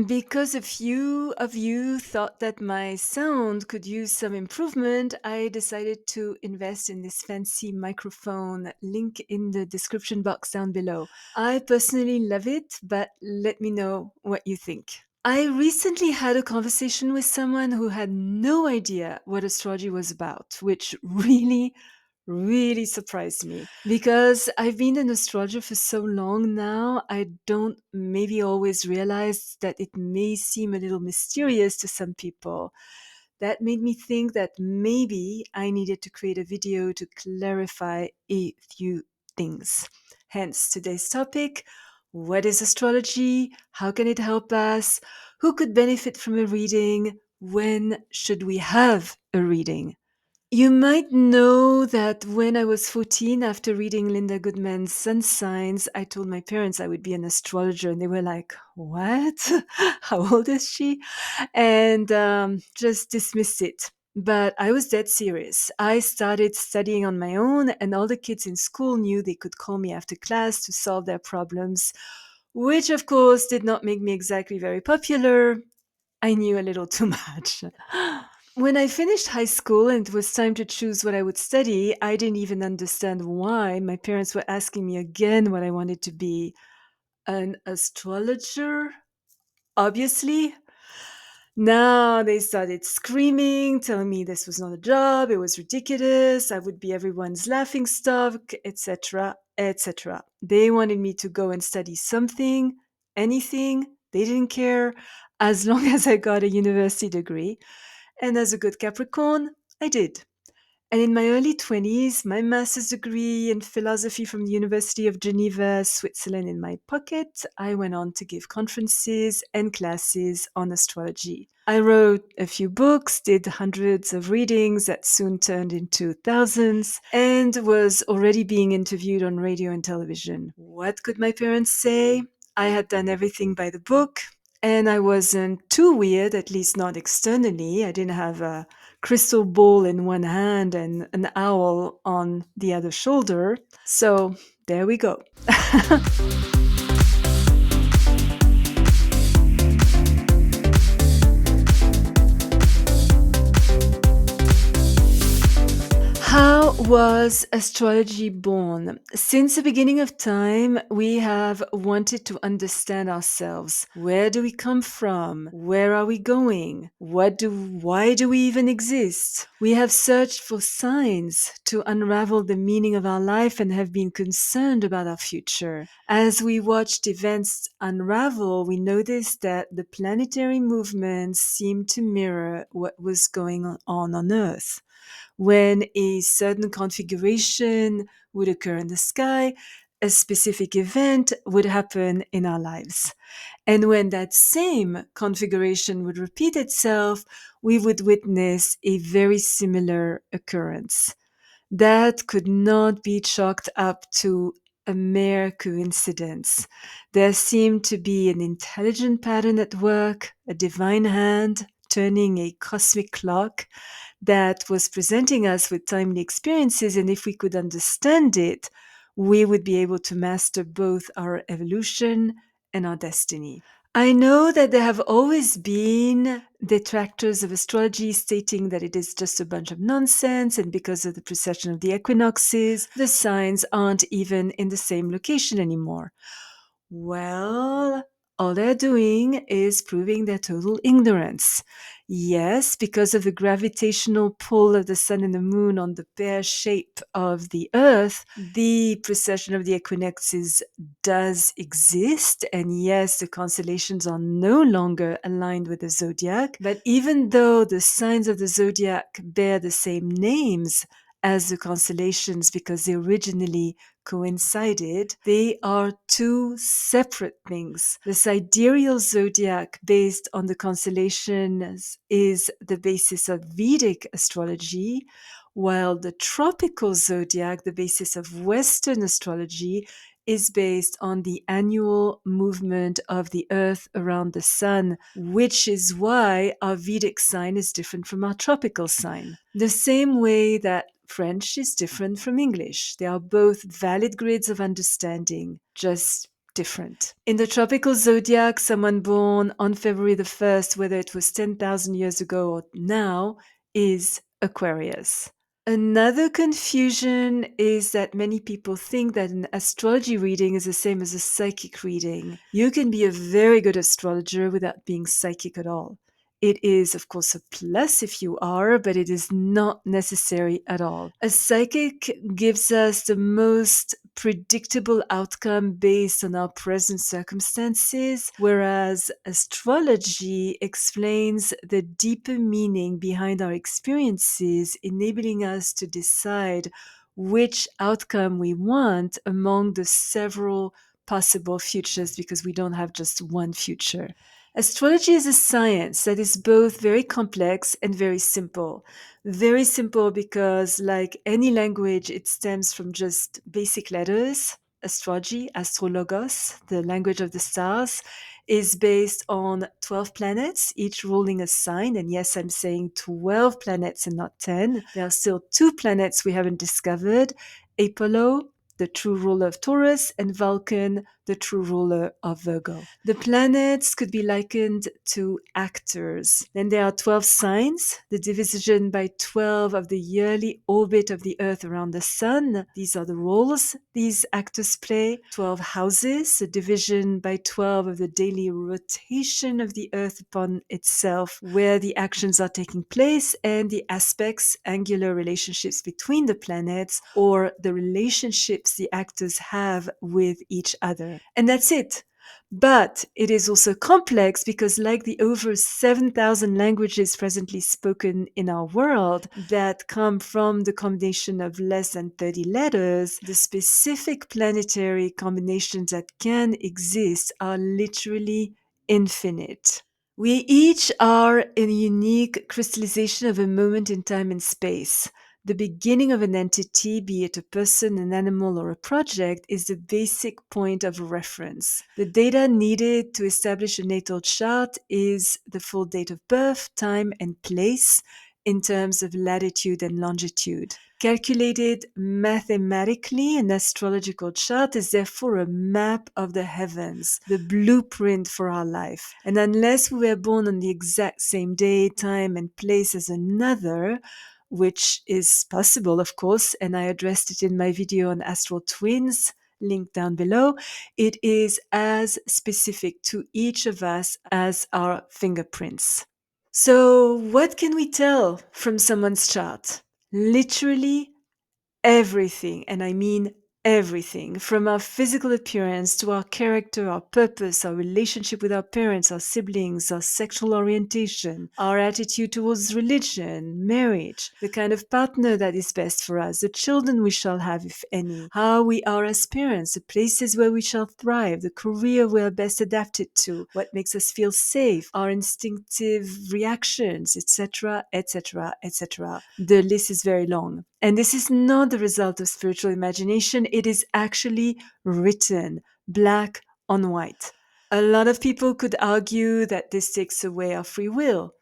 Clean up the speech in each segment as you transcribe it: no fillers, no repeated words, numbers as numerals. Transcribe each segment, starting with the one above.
Because a few of you thought that my sound could use some improvement, I decided to invest in this fancy microphone. Link in the description box down below. I personally love it, but let me know what you think. I recently had a conversation with someone who had no idea what astrology was about, which really surprised me because I've been an astrologer for so long now. I don't maybe always realize that it may seem a little mysterious to some people. That made me think that maybe I needed to create a video to clarify a few things. Hence today's topic: what is astrology? How can it help us? Who could benefit from a reading? When should we have a reading? You might know that when I was 14, after reading Linda Goodman's Sun Signs, I told my parents I would be an astrologer, and they were like, "What? How old is she?" And just dismissed it. But I was dead serious. I started studying on my own, and all the kids in school knew they could call me after class to solve their problems, which, of course, did not make me exactly very popular. I knew a little too much. When I finished high school and it was time to choose what I would study, I didn't even understand why my parents were asking me again what I wanted to be. An astrologer? Obviously. Now they started screaming, telling me this was not a job, it was ridiculous, I would be everyone's laughing stock, etc., etc. They wanted me to go and study something, anything, they didn't care, as long as I got a university degree. And as a good Capricorn, I did. And in my early 20s, my master's degree in philosophy from the University of Geneva, Switzerland in my pocket, I went on to give conferences and classes on astrology. I wrote a few books, did hundreds of readings that soon turned into thousands, and was already being interviewed on radio and television. What could my parents say? I had done everything by the book, and I wasn't too weird, at least not externally. I didn't have a crystal ball in one hand and an owl on the other shoulder. So there we go. How was astrology born? Since the beginning of time, we have wanted to understand ourselves. Where do we come from? Where are we going? Why do we even exist? We have searched for signs to unravel the meaning of our life and have been concerned about our future. As we watched events unravel, we noticed that the planetary movements seemed to mirror what was going on Earth. When a certain configuration would occur in the sky, a specific event would happen in our lives. And when that same configuration would repeat itself, we would witness a very similar occurrence. That could not be chalked up to a mere coincidence. There seemed to be an intelligent pattern at work, a divine hand turning a cosmic clock that was presenting us with timely experiences. And if we could understand it, we would be able to master both our evolution and our destiny. I know that there have always been detractors of astrology stating that it is just a bunch of nonsense, and because of the precession of the equinoxes, the signs aren't even in the same location anymore. Well, all they're doing is proving their total ignorance. Yes, because of the gravitational pull of the sun and the moon on the pear shape of the earth, the precession of the equinoxes does exist. And yes, the constellations are no longer aligned with the zodiac. But even though the signs of the zodiac bear the same names as the constellations because they originally coincided, they are two separate things. The sidereal zodiac, based on the constellations, is the basis of Vedic astrology, while the tropical zodiac, the basis of Western astrology, is based on the annual movement of the earth around the sun, which is why our Vedic sign is different from our tropical sign. The same way that French is different from English. They are both valid grids of understanding, just different. In the tropical zodiac, someone born on February the 1st, whether it was 10,000 years ago or now, is Aquarius. Another confusion is that many people think that an astrology reading is the same as a psychic reading. You can be a very good astrologer without being psychic at all. It is, of course, a plus if you are, but it is not necessary at all. A psychic gives us the most predictable outcome based on our present circumstances, whereas astrology explains the deeper meaning behind our experiences, enabling us to decide which outcome we want among the several possible futures, because we don't have just one future. Astrology is a science that is both very complex and very simple. Very simple because, like any language, it stems from just basic letters. Astrology, astrologos, the language of the stars, is based on 12 planets, each ruling a sign. And yes, I'm saying 12 planets and not 10. There are still 2 planets we haven't discovered: Apollo, the true ruler of Taurus, and Vulcan, the true ruler of Virgo. The planets could be likened to actors. Then there are 12 signs, the division by 12 of the yearly orbit of the Earth around the Sun. These are the roles these actors play. 12 houses, the division by 12 of the daily rotation of the Earth upon itself, where the actions are taking place, and the aspects, angular relationships between the planets, or the relationships the actors have with each other. And that's it. But it is also complex because, like the over 7,000 languages presently spoken in our world that come from the combination of less than 30 letters, the specific planetary combinations that can exist are literally infinite. We each are in a unique crystallization of a moment in time and space. The beginning of an entity, be it a person, an animal, or a project, is the basic point of reference. The data needed to establish a natal chart is the full date of birth, time, and place in terms of latitude and longitude. Calculated mathematically, an astrological chart is therefore a map of the heavens, the blueprint for our life. And unless we were born on the exact same day, time, and place as another, which is possible, of course, and I addressed it in my video on Astral Twins, link down below, it is as specific to each of us as our fingerprints. So, what can we tell from someone's chart? Literally everything, and I mean everything, from our physical appearance to our character, our purpose, our relationship with our parents, our siblings, our sexual orientation, our attitude towards religion, marriage, the kind of partner that is best for us, the children we shall have, if any, how we are as parents, the places where we shall thrive, the career we are best adapted to, what makes us feel safe, our instinctive reactions, etc., etc., etc. The list is very long. And this is not the result of spiritual imagination. It is actually written black on white. A lot of people could argue that this takes away our free will.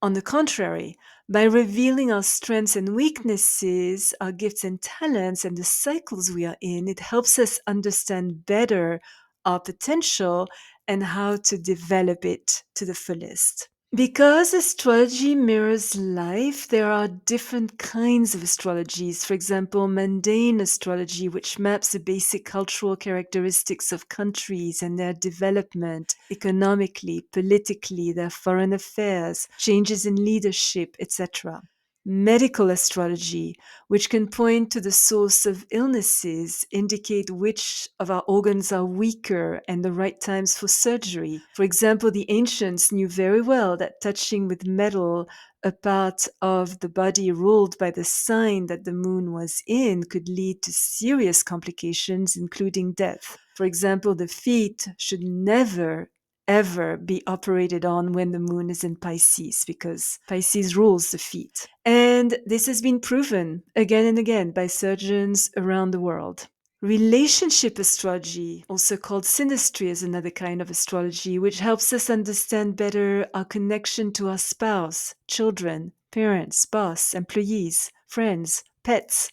On the contrary, by revealing our strengths and weaknesses, our gifts and talents, and the cycles we are in, it helps us understand better our potential and how to develop it to the fullest. Because astrology mirrors life, there are different kinds of astrologies. For example, mundane astrology, which maps the basic cultural characteristics of countries and their development economically, politically, their foreign affairs, changes in leadership, etc. Medical astrology, which can point to the source of illnesses, indicate which of our organs are weaker and the right times for surgery. For example, the ancients knew very well that touching with metal a part of the body ruled by the sign that the moon was in could lead to serious complications, including death. For example, the feet should never ever be operated on when the moon is in Pisces, because Pisces rules the feet. And this has been proven again and again by surgeons around the world. Relationship astrology, also called synastry, is another kind of astrology which helps us understand better our connection to our spouse, children, parents, boss, employees, friends, pets,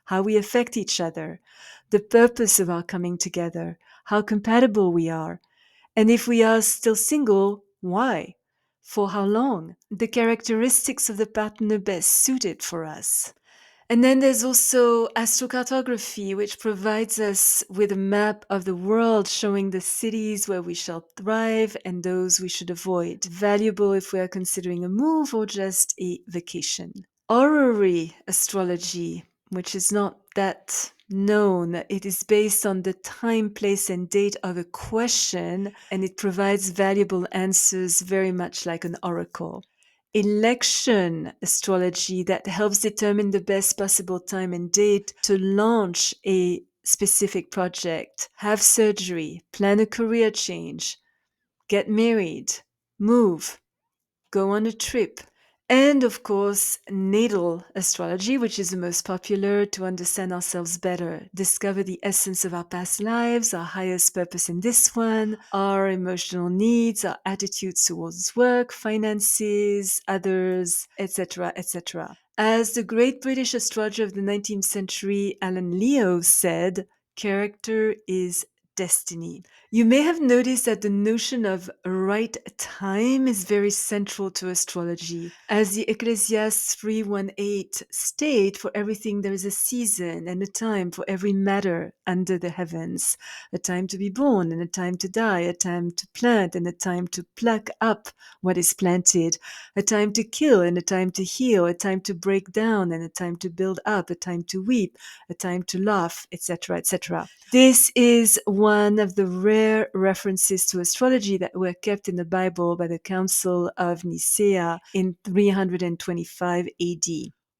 how we affect each other, the purpose of our coming together, how compatible we are, and if we are still single, why? For how long? The characteristics of the partner best suited for us. And then there's also astrocartography, which provides us with a map of the world showing the cities where we shall thrive and those we should avoid. Valuable if we are considering a move or just a vacation. Horary astrology, which is not that known. It is based on the time, place, and date of a question, and it provides valuable answers very much like an oracle. Election astrology that helps determine the best possible time and date to launch a specific project, have surgery, plan a career change, get married, move, go on a trip. And of course, natal astrology, which is the most popular to understand ourselves better, discover the essence of our past lives, our highest purpose in this one, our emotional needs, our attitudes towards work, finances, others, etc., etc. As the great British astrologer of the 19th century, Alan Leo, said, character is destiny. You may have noticed that the notion of right time is very central to astrology. As the Ecclesiastes 3:18 state, for everything there is a season and a time for every matter under the heavens. A time to be born and a time to die, a time to plant and a time to pluck up what is planted, a time to kill and a time to heal, a time to break down and a time to build up, a time to weep, a time to laugh, etc., etc. This is one of the rare references to astrology that were kept in the Bible by the Council of Nicaea in 325 AD.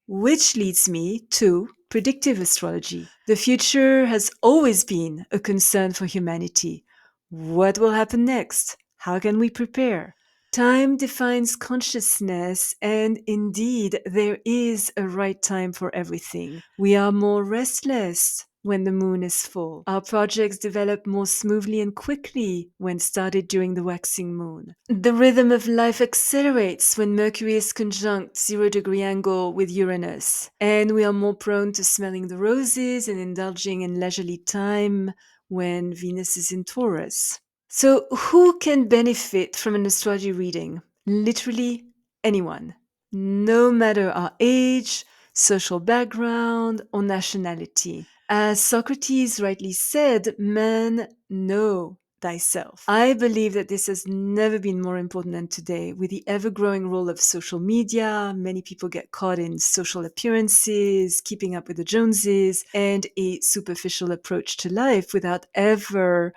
Which leads me to predictive astrology. The future has always been a concern for humanity. What will happen next? How can we prepare? Time defines consciousness, and indeed, there is a right time for everything. We are more restless when the moon is full. Our projects develop more smoothly and quickly when started during the waxing moon. The rhythm of life accelerates when Mercury is conjunct 0-degree angle with Uranus, and we are more prone to smelling the roses and indulging in leisurely time when Venus is in Taurus. So, who can benefit from an astrology reading? Literally anyone, no matter our age, social background, or nationality. As Socrates rightly said, man, know thyself. I believe that this has never been more important than today. With the ever-growing role of social media, many people get caught in social appearances, keeping up with the Joneses, and a superficial approach to life without ever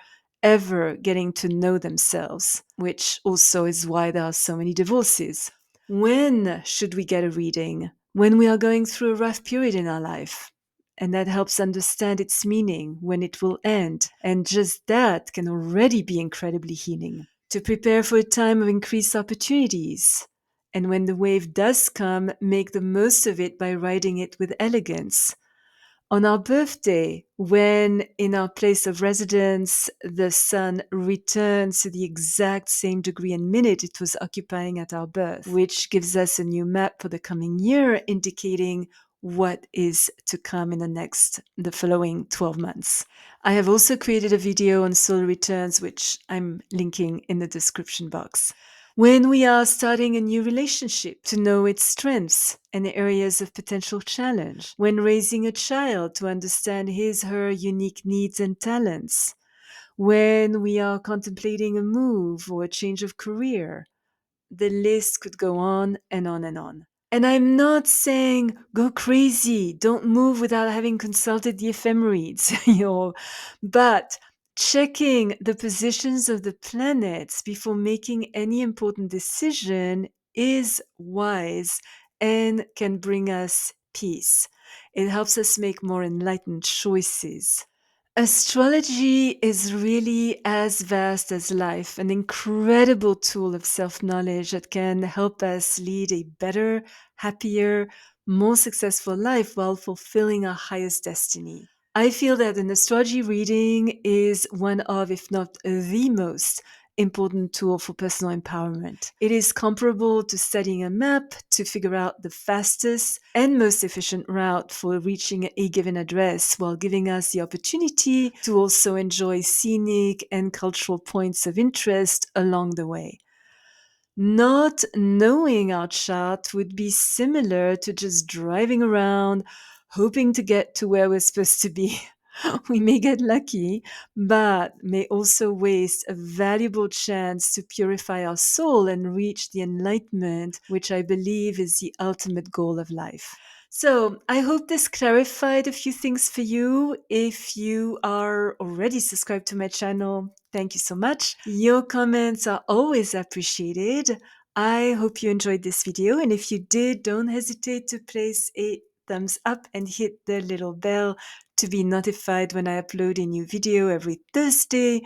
getting to know themselves, which also is why there are so many divorces. When should we get a reading? When we are going through a rough period in our life. And that helps understand its meaning, when it will end. And just that can already be incredibly healing. To prepare for a time of increased opportunities. And when the wave does come, make the most of it by riding it with elegance. On our birthday, when in our place of residence the sun returns to the exact same degree and minute it was occupying at our birth, which gives us a new map for the coming year, indicating what is to come in the following 12 months. I have also created a video on solar returns, which I'm linking in the description box. When we are starting a new relationship, to know its strengths and areas of potential challenge. When raising a child, to understand his/her unique needs and talents. When we are contemplating a move or a change of career. The list could go on and on and on. And I'm not saying go crazy, don't move without having consulted the ephemerides, but checking the positions of the planets before making any important decision is wise and can bring us peace. It helps us make more enlightened choices. Astrology is really as vast as life, an incredible tool of self-knowledge that can help us lead a better, happier, more successful life while fulfilling our highest destiny. I feel that an astrology reading is one of, if not the most important tool for personal empowerment. It is comparable to studying a map to figure out the fastest and most efficient route for reaching a given address, while giving us the opportunity to also enjoy scenic and cultural points of interest along the way. Not knowing our chart would be similar to just driving around, hoping to get to where we're supposed to be. We may get lucky, but may also waste a valuable chance to purify our soul and reach the enlightenment, which I believe is the ultimate goal of life. So, I hope this clarified a few things for you. If you are already subscribed to my channel, thank you so much. Your comments are always appreciated. I hope you enjoyed this video, and if you did, don't hesitate to place a thumbs up and hit the little bell to be notified when I upload a new video every Thursday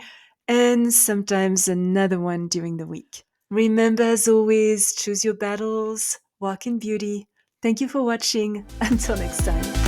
and sometimes another one during the week. Remember, as always, choose your battles, walk in beauty. Thank you for watching. Until next time.